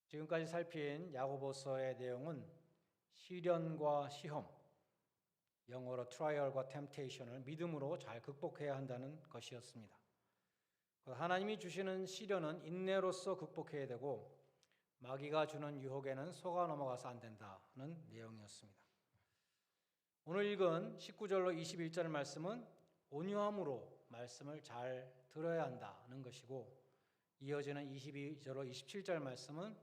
지금까지 살핀 야고보서의 내용은 시련과 시험, 영어로 트라이얼과 템테이션을 믿음으로 잘 극복해야 한다는 것이었습니다. 하나님이 주시는 시련은 인내로서 극복해야 되고 마귀가 주는 유혹에는 속아 넘어가서 안 된다는 내용이었습니다. 오늘 읽은 19절로 21절 말씀은 온유함으로 말씀을 잘 들어야 한다는 것이고, 이어지는 22절로 27절 말씀은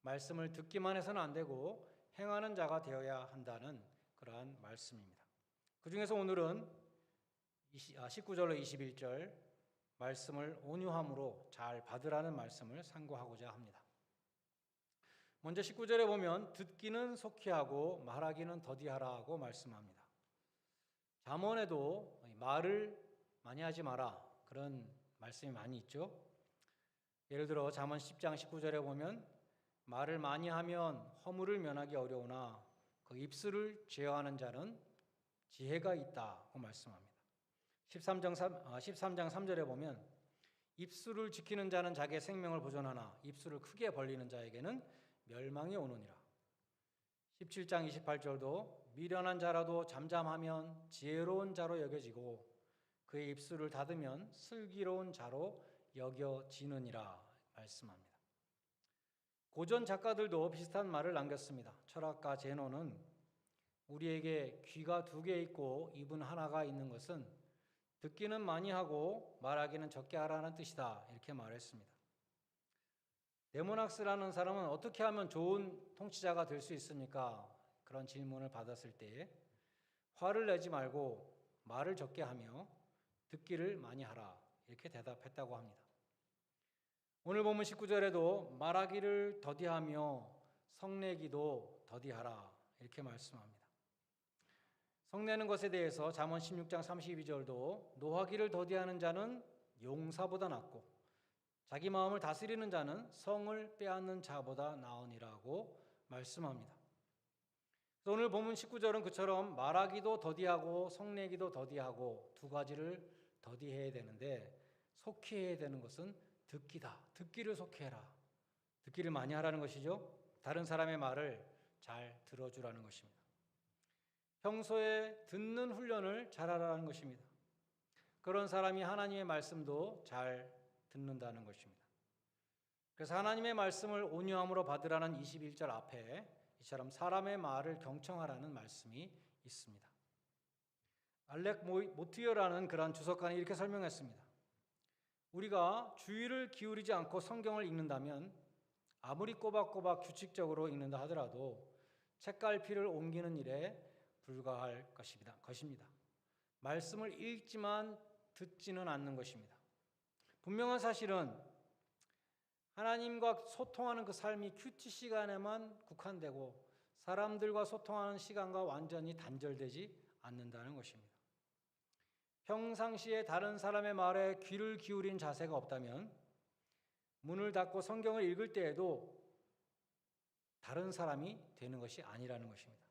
말씀을 듣기만 해서는 안 되고 행하는 자가 되어야 한다는 그러한 말씀입니다. 그 중에서 오늘은 19절로 21절 말씀을 온유함으로 잘 받으라는 말씀을 상고하고자 합니다. 먼저 19절에 보면 듣기는 속히 하고 말하기는 더디하라고 말씀합니다. 잠언에도 말을 많이 하지 마라 그런 말씀이 많이 있죠. 예를 들어 잠언 10장 19절에 보면 말을 많이 하면 허물을 면하기 어려우나 그 입술을 제어하는 자는 지혜가 있다고 말씀합니다. 13장 3절에 보면 입술을 지키는 자는 자기의 생명을 보존하나 입술을 크게 벌리는 자에게는 멸망이 오느니라. 17장 28절도 미련한 자라도 잠잠하면 지혜로운 자로 여겨지고 그의 입술을 닫으면 슬기로운 자로 여겨지느니라 말씀합니다. 고전 작가들도 비슷한 말을 남겼습니다. 철학가 제노는 우리에게 귀가 두 개 있고 입은 하나가 있는 것은 듣기는 많이 하고 말하기는 적게 하라는 뜻이다, 이렇게 말했습니다. 데모낙스라는 사람은 어떻게 하면 좋은 통치자가 될 수 있습니까? 그런 질문을 받았을 때 화를 내지 말고 말을 적게 하며 듣기를 많이 하라, 이렇게 대답했다고 합니다. 오늘 본문 19절에도 말하기를 더디하며 성내기도 더디하라, 이렇게 말씀합니다. 성내는 것에 대해서 잠언 16장 32절도 노하기를 더디하는 자는 용사보다 낫고 자기 마음을 다스리는 자는 성을 빼앗는 자보다 나으니라고 말씀합니다. 오늘 본문 19절은 그처럼 말하기도 더디하고 성내기도 더디하고 두 가지를 더디해야 되는데 속히 해야 되는 것은 듣기다. 듣기를 속히 해라. 듣기를 많이 하라는 것이죠. 다른 사람의 말을 잘 들어주라는 것입니다. 평소에 듣는 훈련을 잘하라는 것입니다. 그런 사람이 하나님의 말씀도 잘 듣는다는 것입니다. 그래서 하나님의 말씀을 온유함으로 받으라는 21절 앞에 이처럼 사람의 말을 경청하라는 말씀이 있습니다. 알렉 모티어라는 그런 주석가는 이렇게 설명했습니다. 우리가 주의를 기울이지 않고 성경을 읽는다면 아무리 꼬박꼬박 규칙적으로 읽는다 하더라도 책갈피를 옮기는 일에 불과할 것입니다. 말씀을 읽지만 듣지는 않는 것입니다. 분명한 사실은 하나님과 소통하는 그 삶이 큐티 시간에만 국한되고 사람들과 소통하는 시간과 완전히 단절되지 않는다는 것입니다. 평상시에 다른 사람의 말에 귀를 기울인 자세가 없다면 문을 닫고 성경을 읽을 때에도 다른 사람이 되는 것이 아니라는 것입니다.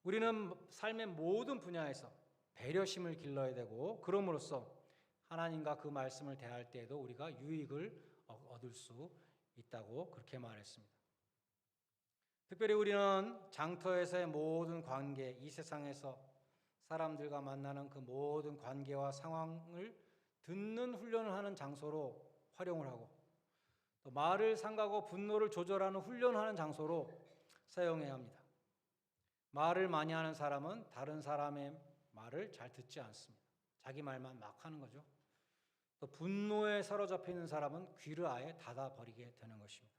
우리는 삶의 모든 분야에서 배려심을 길러야 되고 그럼으로써 하나님과 그 말씀을 대할 때에도 우리가 유익을 얻을 수 있다고 그렇게 말했습니다. 특별히 우리는 장터에서의 모든 관계, 이 세상에서 사람들과 만나는 그 모든 관계와 상황을 듣는 훈련을 하는 장소로 활용을 하고 또 말을 삼가고 분노를 조절하는 훈련하는 장소로 사용해야 합니다. 말을 많이 하는 사람은 다른 사람의 말을 잘 듣지 않습니다. 자기 말만 막 하는 거죠. 또 분노에 사로잡혀 있는 사람은 귀를 아예 닫아버리게 되는 것입니다.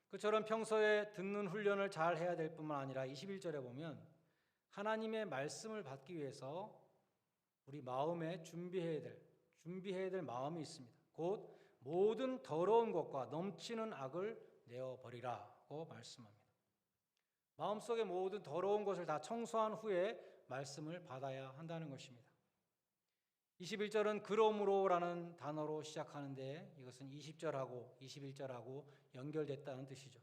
그처럼 평소에 듣는 훈련을 잘 해야 될 뿐만 아니라 21절에 보면 하나님의 말씀을 받기 위해서 우리 마음에 준비해야 될 마음이 있습니다. 곧 모든 더러운 것과 넘치는 악을 내어버리라고 말씀합니다. 마음속의 모든 더러운 것을 다 청소한 후에 말씀을 받아야 한다는 것입니다. 21절은 그러므로라는 단어로 시작하는데 이것은 20절하고 21절하고 연결됐다는 뜻이죠.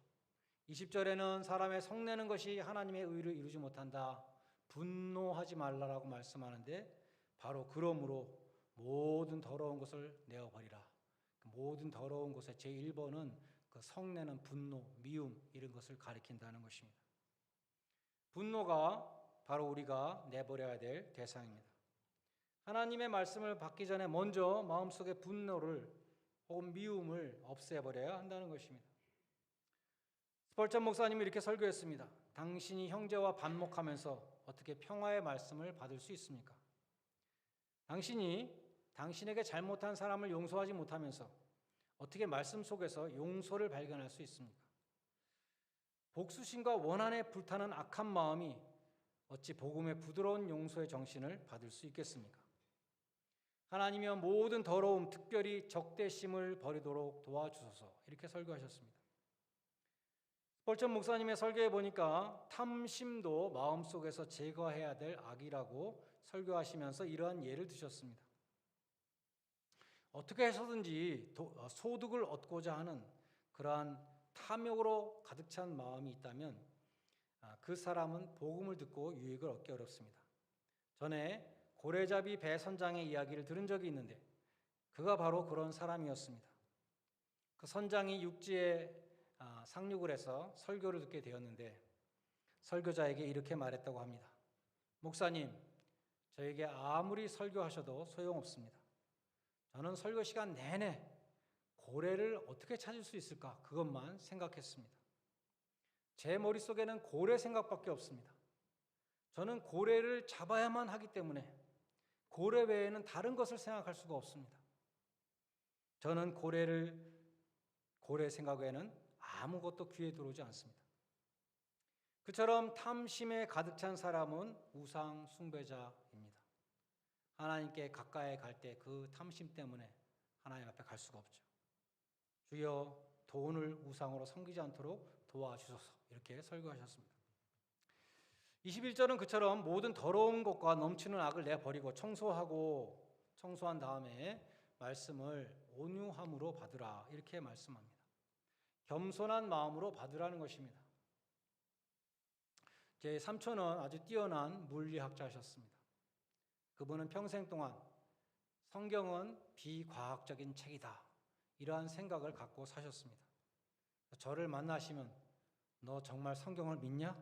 20절에는 사람의 성내는 것이 하나님의 의를 이루지 못한다. 분노하지 말라라고 말씀하는데 바로 그러므로 모든 더러운 것을 내어버리라. 모든 더러운 것의 제1번은 그 성내는 분노, 미움 이런 것을 가리킨다는 것입니다. 분노가 바로 우리가 내버려야 될 대상입니다. 하나님의 말씀을 받기 전에 먼저 마음속의 분노를 혹은 미움을 없애버려야 한다는 것입니다. 스펄전 목사님이 이렇게 설교했습니다. 당신이 형제와 반목하면서 어떻게 평화의 말씀을 받을 수 있습니까? 당신이 당신에게 잘못한 사람을 용서하지 못하면서 어떻게 말씀 속에서 용서를 발견할 수 있습니까? 복수심과 원한에 불타는 악한 마음이 어찌 복음의 부드러운 용서의 정신을 받을 수 있겠습니까? 하나님이여 모든 더러움, 특별히 적대심을 버리도록 도와주소서 이렇게 설교하셨습니다. 스펄전 목사님의 설교에 보니까 탐심도 마음속에서 제거해야 될 악이라고 설교하시면서 이러한 예를 드셨습니다. 어떻게 해서든지 소득을 얻고자 하는 그러한 탐욕으로 가득 찬 마음이 있다면 그 사람은 복음을 듣고 유익을 얻기 어렵습니다. 전에 고래잡이 배 선장의 이야기를 들은 적이 있는데 그가 바로 그런 사람이었습니다. 그 선장이 육지에 상륙을 해서 설교를 듣게 되었는데 설교자에게 이렇게 말했다고 합니다. 목사님, 저에게 아무리 설교하셔도 소용없습니다. 저는 설교 시간 내내 고래를 어떻게 찾을 수 있을까 그것만 생각했습니다. 제 머릿속에는 고래 생각밖에 없습니다. 저는 고래를 잡아야만 하기 때문에 고래 외에는 다른 것을 생각할 수가 없습니다. 저는 고래 생각 외에는 아무것도 귀에 들어오지 않습니다. 그처럼 탐심에 가득 찬 사람은 우상 숭배자입니다. 하나님께 가까이 갈 때 그 탐심 때문에 하나님 앞에 갈 수가 없죠. 주여 돈을 우상으로 섬기지 않도록 도와주소서 이렇게 설교하셨습니다. 21절은 그처럼 모든 더러운 것과 넘치는 악을 내버리고 청소한 다음에 말씀을 온유함으로 받으라 이렇게 말씀합니다. 겸손한 마음으로 받으라는 것입니다. 제 삼촌은 아주 뛰어난 물리학자셨습니다. 그분은 평생 동안 성경은 비과학적인 책이다 이러한 생각을 갖고 사셨습니다. 저를 만나시면 너 정말 성경을 믿냐?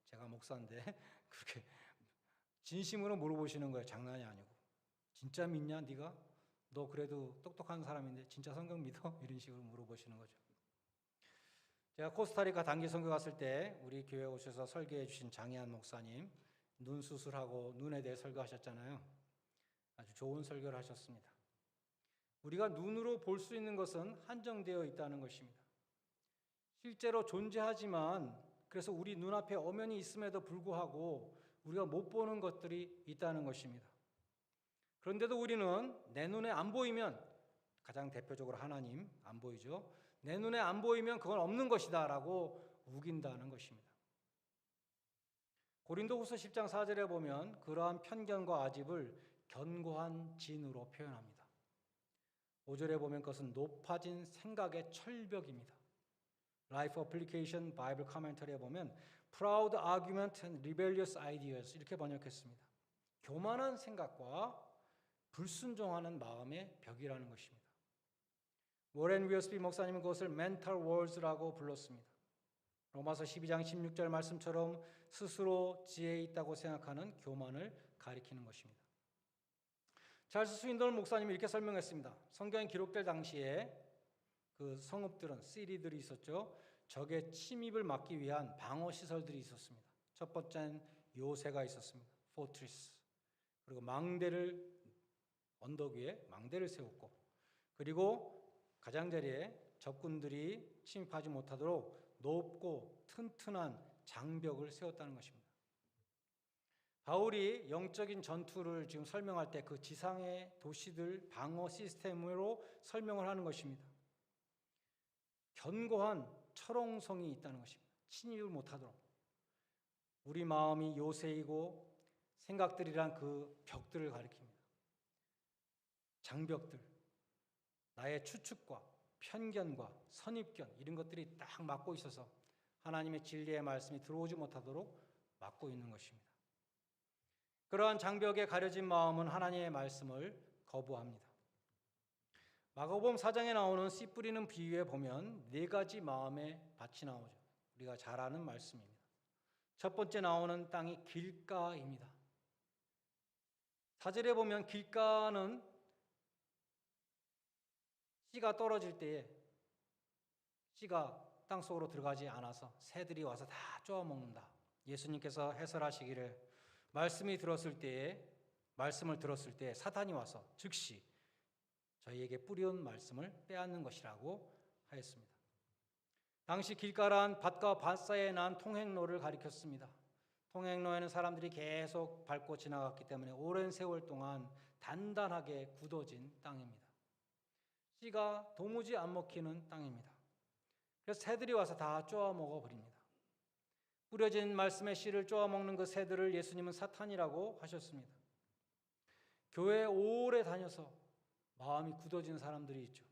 제가 목사인데 그렇게 진심으로 물어보시는 거예요. 장난이 아니고. 진짜 믿냐 네가? 너 그래도 똑똑한 사람인데 진짜 성경 믿어? 이런 식으로 물어보시는 거죠. 제가 코스타리카 단기 선교 갔을 때 우리 교회 오셔서 설교해 주신 장희한 목사님 눈 수술하고 눈에 대해 설교하셨잖아요. 아주 좋은 설교를 하셨습니다. 우리가 눈으로 볼 수 있는 것은 한정되어 있다는 것입니다. 실제로 존재하지만 그래서 우리 눈앞에 엄연히 있음에도 불구하고 우리가 못 보는 것들이 있다는 것입니다. 그런데도 우리는 내 눈에 안 보이면 가장 대표적으로 하나님 안 보이죠. 내 눈에 안 보이면 그건 없는 것이다 라고 우긴다는 것입니다. 고린도후서 10장 4절에 보면 그러한 편견과 아집을 견고한 진으로 표현합니다. 5절에 보면 그것은 높아진 생각의 철벽입니다. Life Application Bible Commentary에 보면 Proud Argument and Rebellious Ideas 이렇게 번역했습니다. 교만한 생각과 불순종하는 마음의 벽이라는 것입니다. 워렌 위어스비 목사님은 그것을 Mental Wals라고 불렀습니다. 로마서 12장 16절 말씀처럼 스스로 지혜 있다고 생각하는 교만을 가리키는 것입니다. 찰스 스윈던 목사님이 이렇게 설명했습니다. 성경이 기록될 당시에 그 성읍들은 시리들이 있었죠. 적의 침입을 막기 위한 방어 시설들이 있었습니다. 첫 번째는 요새가 있었습니다. 포트리스. 그리고 언덕 위에 망대를 세웠고 그리고 가장자리에 적군들이 침입하지 못하도록 높고 튼튼한 장벽을 세웠다는 것입니다. 바울이 영적인 전투를 지금 설명할 때 그 지상의 도시들 방어 시스템으로 설명을 하는 것입니다. 견고한 철옹성이 있다는 것입니다. 침입을 못하도록. 우리 마음이 요새이고 생각들이란 그 벽들을 가리킵니다. 장벽들. 나의 추측과 편견과 선입견 이런 것들이 딱 막고 있어서 하나님의 진리의 말씀이 들어오지 못하도록 막고 있는 것입니다. 그러한 장벽에 가려진 마음은 하나님의 말씀을 거부합니다. 마가복음 4장에 나오는 씨 뿌리는 비유에 보면 네 가지 마음의 밭이 나오죠. 우리가 잘 아는 말씀입니다. 첫 번째 나오는 땅이 길가입니다. 4절에 보면 길가는 씨가 떨어질 때에 씨가 땅속으로 들어가지 않아서 새들이 와서 다 쪼아먹는다. 예수님께서 해설하시기를 말씀을 들었을 때 사탄이 와서 즉시 저희에게 뿌려온 말씀을 빼앗는 것이라고 하였습니다. 당시 길가란 밭과 밭 사이에 난 통행로를 가리켰습니다. 통행로에는 사람들이 계속 밟고 지나갔기 때문에 오랜 세월 동안 단단하게 굳어진 땅입니다. 씨가 도무지 안 먹히는 땅입니다. 그래서 새들이 와서 다 쪼아 먹어버립니다. 뿌려진 말씀의 씨를 쪼아 먹는 그 새들을 예수님은 사탄이라고 하셨습니다. 교회에 오래 다녀서 마음이 굳어진 사람들이 있죠.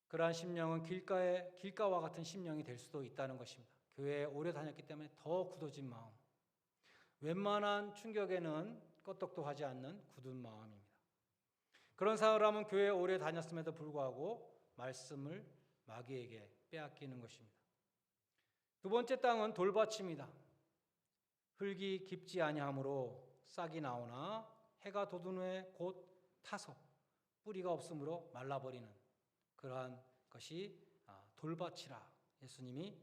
그러한 심령은 길가와 같은 심령이 될 수도 있다는 것입니다. 교회에 오래 다녔기 때문에 더 굳어진 마음. 웬만한 충격에는 끄떡도 하지 않는 굳은 마음입니다. 그런 사람은 교회에 오래 다녔음에도 불구하고 말씀을 마귀에게 빼앗기는 것입니다. 두 번째 땅은 돌밭입니다. 흙이 깊지 아니하므로 싹이 나오나 해가 돋은 후에 곧 타서 뿌리가 없으므로 말라버리는 그러한 것이 돌밭이라 예수님이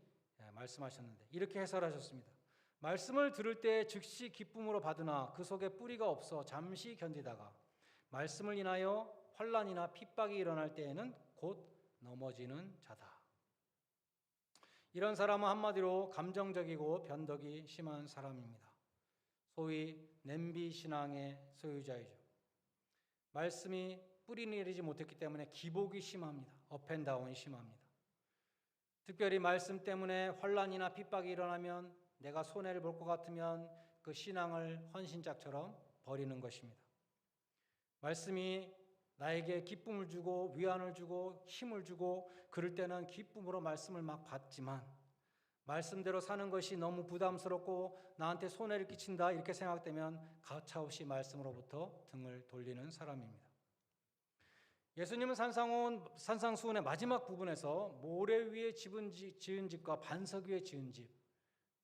말씀하셨는데 이렇게 해설하셨습니다. 말씀을 들을 때 즉시 기쁨으로 받으나 그 속에 뿌리가 없어 잠시 견디다가 말씀을 인하여 환난이나 핍박이 일어날 때에는 곧 넘어지는 자다. 이런 사람은 한마디로 감정적이고 변덕이 심한 사람입니다. 소위 냄비 신앙의 소유자이죠. 말씀이 뿌리 내리지 못했기 때문에 기복이 심합니다. 업앤다운이 심합니다. 특별히 말씀 때문에 환난이나 핍박이 일어나면 내가 손해를 볼 것 같으면 그 신앙을 헌신짝처럼 버리는 것입니다. 말씀이 나에게 기쁨을 주고 위안을 주고 힘을 주고 그럴 때는 기쁨으로 말씀을 막 받지만 말씀대로 사는 것이 너무 부담스럽고 나한테 손해를 끼친다 이렇게 생각되면 가차없이 말씀으로부터 등을 돌리는 사람입니다. 예수님은 산상수훈의 마지막 부분에서 모래 위에 지은 집과 반석 위에 지은 집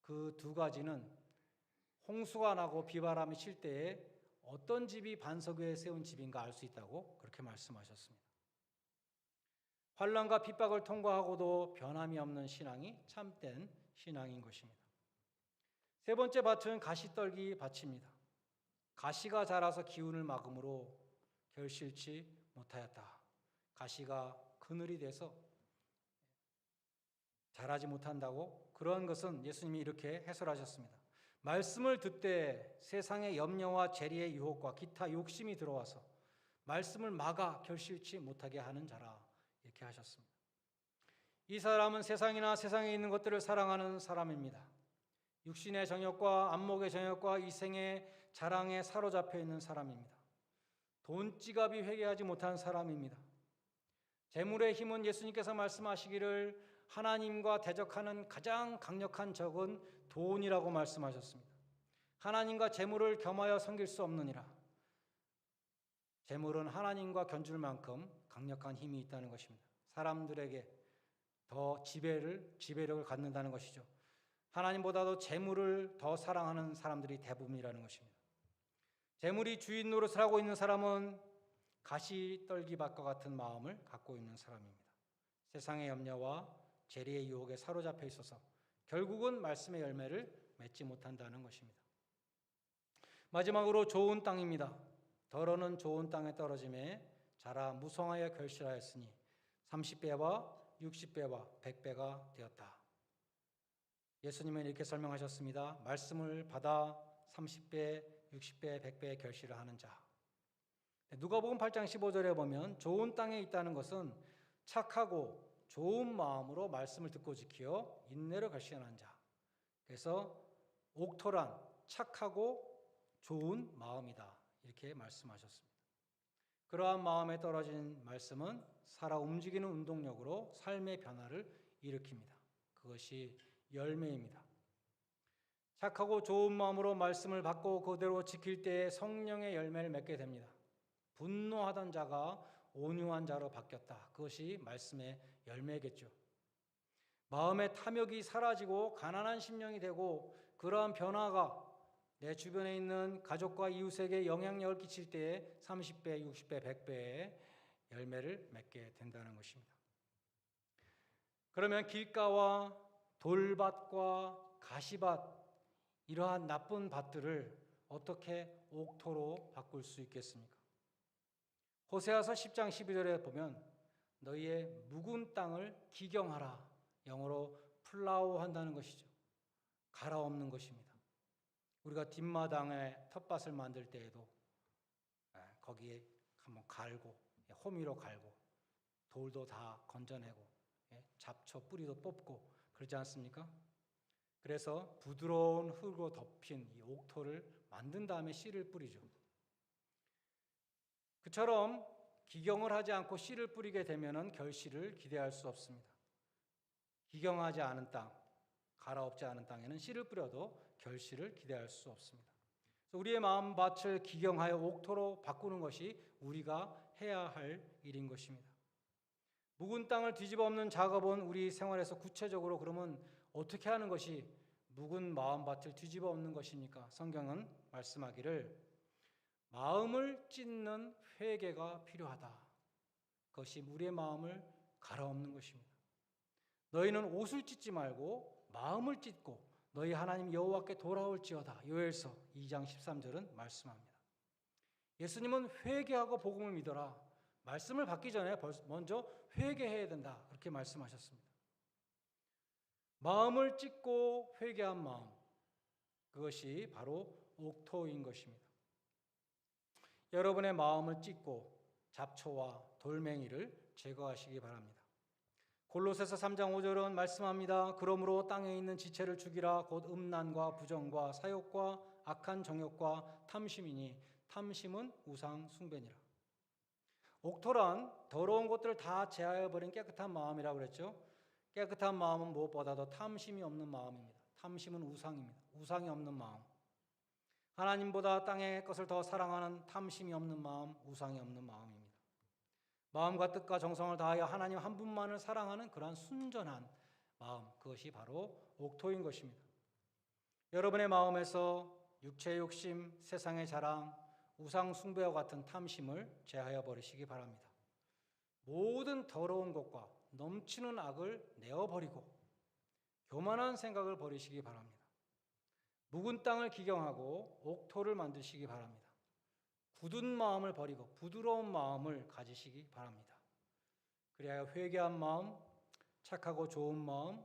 그 두 가지는 홍수가 나고 비바람이 칠 때에 어떤 집이 반석 위에 세운 집인가 알 수 있다고 그렇게 말씀하셨습니다. 환난과 핍박을 통과하고도 변함이 없는 신앙이 참된 신앙인 것입니다. 세 번째 밭은 가시떨기 밭입니다. 가시가 자라서 기운을 막음으로 결실치 못하였다. 가시가 그늘이 돼서 자라지 못한다고 그런 것은 예수님이 이렇게 해설하셨습니다. 말씀을 듣되 세상의 염려와 재리의 유혹과 기타 욕심이 들어와서 말씀을 막아 결실치 못하게 하는 자라 이렇게 하셨습니다. 이 사람은 세상이나 세상에 있는 것들을 사랑하는 사람입니다. 육신의 정욕과 안목의 정욕과 이생의 자랑에 사로잡혀 있는 사람입니다. 돈지갑이 회개하지 못한 사람입니다. 재물의 힘은 예수님께서 말씀하시기를 하나님과 대적하는 가장 강력한 적은 돈이라고 말씀하셨습니다. 하나님과 재물을 겸하여 섬길 수 없느니라. 재물은 하나님과 견줄 만큼 강력한 힘이 있다는 것입니다. 사람들에게 더 지배력을 갖는다는 것이죠. 하나님보다도 재물을 더 사랑하는 사람들이 대부분이라는 것입니다. 재물이 주인 노릇을 하고 있는 사람은 가시떨기밭과 같은 마음을 갖고 있는 사람입니다. 세상의 염려와 재리의 유혹에 사로잡혀 있어서 결국은 말씀의 열매를 맺지 못한다는 것입니다. 마지막으로 좋은 땅입니다. 더러는 좋은 땅에 떨어짐에 자라 무성하여 결실하였으니 30배와 60배와 100배가 되었다. 예수님은 이렇게 설명하셨습니다. 말씀을 받아 30배, 60배, 100배의 결실을 하는 자. 누가복음 8장 15절에 보면 좋은 땅에 있다는 것은 착하고 좋은 마음으로 말씀을 듣고 지켜 인내로 결실하는 자. 그래서 옥토란 착하고 좋은 마음이다. 이렇게 말씀하셨습니다. 그러한 마음에 떨어진 말씀은 살아 움직이는 운동력으로 삶의 변화를 일으킵니다. 그것이 열매입니다. 착하고 좋은 마음으로 말씀을 받고 그대로 지킬 때에 성령의 열매를 맺게 됩니다. 분노하던 자가 온유한 자로 바뀌었다. 그것이 말씀의 열매겠죠. 마음의 탐욕이 사라지고 가난한 심령이 되고 그러한 변화가 내 주변에 있는 가족과 이웃에게 영향력을 끼칠 때에 30배, 60배, 100배의 열매를 맺게 된다는 것입니다. 그러면 길가와 돌밭과 가시밭 이러한 나쁜 밭들을 어떻게 옥토로 바꿀 수 있겠습니까? 호세아서 10장 12절에 보면 너희의 묵은 땅을 기경하라. 영어로 플라우 한다는 것이죠. 갈아엎는 것입니다. 우리가 뒷마당에 텃밭을 만들 때에도 거기에 한번 갈고 호미로 갈고 돌도 다 건져내고 잡초 뿌리도 뽑고 그러지 않습니까? 그래서 부드러운 흙으로 덮인 이 옥토를 만든 다음에 씨를 뿌리죠. 그처럼 기경을 하지 않고 씨를 뿌리게 되면은 결실을 기대할 수 없습니다. 기경하지 않은 땅, 갈아엎지 않은 땅에는 씨를 뿌려도 결실을 기대할 수 없습니다. 그래서 우리의 마음밭을 기경하여 옥토로 바꾸는 것이 우리가 해야 할 일인 것입니다. 묵은 땅을 뒤집어 엎는 작업은 우리 생활에서 구체적으로 그러면 어떻게 하는 것이 묵은 마음밭을 뒤집어 엎는 것입니까? 성경은 말씀하기를 마음을 찢는 회개가 필요하다. 그것이 우리의 마음을 갈아엎는 것입니다. 너희는 옷을 찢지 말고 마음을 찢고 너희 하나님 여호와께 돌아올지어다. 요엘서 2장 13절은 말씀합니다. 예수님은 회개하고 복음을 믿어라. 말씀을 받기 전에 먼저 회개해야 된다. 그렇게 말씀하셨습니다. 마음을 찢고 회개한 마음, 그것이 바로 옥토인 것입니다. 여러분의 마음을 찢고 잡초와 돌멩이를 제거하시기 바랍니다. 골로새서 3장 5절은 말씀합니다. 그러므로 땅에 있는 지체를 죽이라. 곧 음란과 부정과 사욕과 악한 정욕과 탐심이니 탐심은 우상 숭배니라. 옥토란 더러운 것들을 다 제하여 버린 깨끗한 마음이라고 그랬죠. 깨끗한 마음은 무엇보다도 탐심이 없는 마음입니다. 탐심은 우상입니다. 우상이 없는 마음. 하나님보다 땅의 것을 더 사랑하는 탐심이 없는 마음, 우상이 없는 마음입니다. 마음과 뜻과 정성을 다하여 하나님 한 분만을 사랑하는 그러한 순전한 마음, 그것이 바로 옥토인 것입니다. 여러분의 마음에서 육체의 욕심, 세상의 자랑, 우상 숭배와 같은 탐심을 제하여 버리시기 바랍니다. 모든 더러운 것과 넘치는 악을 내어버리고 교만한 생각을 버리시기 바랍니다. 묵은 땅을 기경하고 옥토를 만드시기 바랍니다. 굳은 마음을 버리고 부드러운 마음을 가지시기 바랍니다. 그래야 회개한 마음, 착하고 좋은 마음,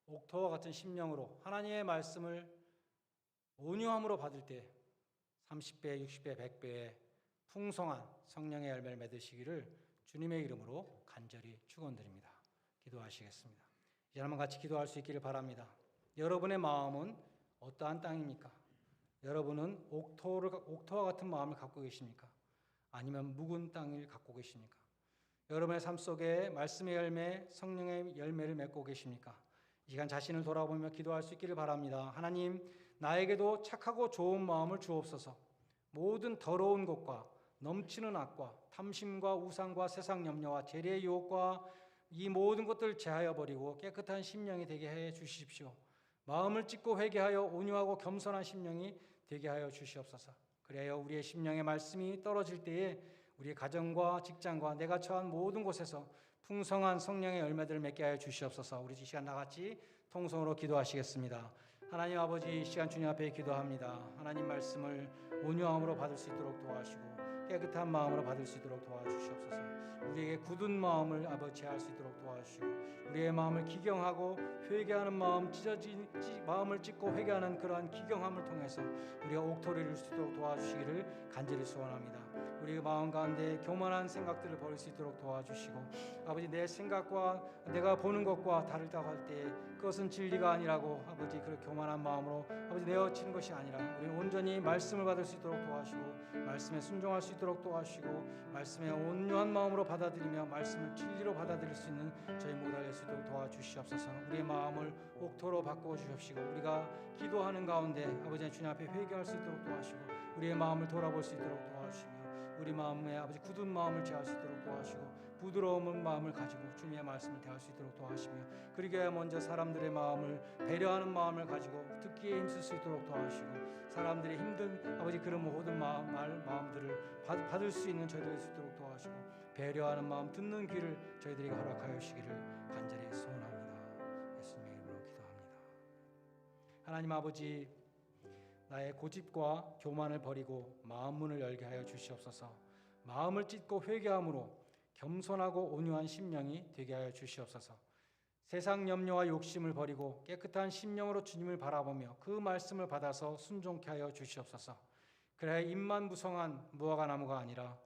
옥토와 같은 심령으로 하나님의 말씀을 온유함으로 받을 때 30배, 60배, 100배의 풍성한 성령의 열매를 맺으시기를 주님의 이름으로 간절히 축원드립니다. 기도하시겠습니다. 이제 한번 같이 기도할 수 있기를 바랍니다. 여러분의 마음은 어떠한 땅입니까? 여러분은 옥토와 같은 마음을 갖고 계십니까? 아니면 묵은 땅을 갖고 계십니까? 여러분의 삶 속에 말씀의 열매, 성령의 열매를 맺고 계십니까? 이 시간 자신을 돌아보며 기도할 수 있기를 바랍니다. 하나님, 나에게도 착하고 좋은 마음을 주옵소서. 모든 더러운 것과 넘치는 악과 탐심과 우상과 세상 염려와 재리의 유혹과 이 모든 것들을 제하여 버리고 깨끗한 심령이 되게 해 주십시오. 마음을 찢고 회개하여 온유하고 겸손한 심령이 되게 하여 주시옵소서. 그래야 우리의 심령의 말씀이 떨어질 때에 우리의 가정과 직장과 내가 처한 모든 곳에서 풍성한 성령의 열매들을 맺게 하여 주시옵소서. 우리 이 시간 나같이 통성으로 기도하시겠습니다. 하나님 아버지, 이 시간 주님 앞에 기도합니다. 하나님 말씀을 온유함으로 받을 수 있도록 도와주시고 깨끗한 마음으로 받을 수 있도록 도와주시옵소서. 우리에게 굳은 마음을 아버지 제할 수 있도록 도와주시고 우리의 마음을 기경하고 회개하는 마음, 찢어진 마음을 찢고 회개하는 그러한 기경함을 통해서 우리가 옥토를 이룰 수 있도록 도와주시기를 간절히 소원합니다. 우리의 마음 가운데 교만한 생각들을 버릴 수 있도록 도와주시고 아버지, 내 생각과 내가 보는 것과 다르다고 할 때 그것은 진리가 아니라고 아버지, 그런 교만한 마음으로 아버지 내어치는 것이 아니라 우리는 온전히 말씀을 받을 수 있도록 도와주시고 말씀에 순종할 수 있도록 도와주시고 말씀에 온유한 마음으로 받아들이며 말씀을 진리로 받아들일 수 있는 저희 모두가 될 수 있도록 도와주시옵소서. 우리의 마음을 옥토로 바꾸어 주십시고 우리가 기도하는 가운데 아버지 주님 앞에 회개할 수 있도록 도와주시고 우리의 마음을 돌아볼 수 있도록 도와주시며 우리 마음에 아버지 굳은 마음을 제할 수 있도록 도와주시고 부드러운 마음을 가지고 주님의 말씀을 대할 수 있도록 도와주시며 그러기에 먼저 사람들의 마음을 배려하는 마음을 가지고 듣기에 힘쓸 수 있도록 도와주시고 사람들의 힘든 아버지 그런 모든 마음들을 받을 수 있는 저희들이 될 수 있도록 도와주시고 배려하는 마음 듣는 귀를 저희들에게 허락하여 주시기를 간절히 소원합니다. 예수님의 이름으로 기도합니다. 하나님 아버지, 나의 고집과 교만을 버리고 마음 문을 열게 하여 주시옵소서. 마음을 찢고 회개함으로 겸손하고 온유한 심령이 되게 하여 주시옵소서. 세상 염려와 욕심을 버리고 깨끗한 심령으로 주님을 바라보며 그 말씀을 받아서 순종케 하여 주시옵소서. 그래야 입만 무성한 무화과 나무가 아니라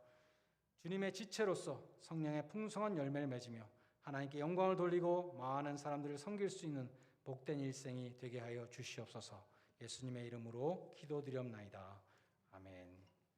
주님의 지체로서 성령의 풍성한 열매를 맺으며 하나님께 영광을 돌리고 많은 사람들을 섬길 수 있는 복된 일생이 되게 하여 주시옵소서. 예수님의 이름으로 기도드렸나이다. 아멘.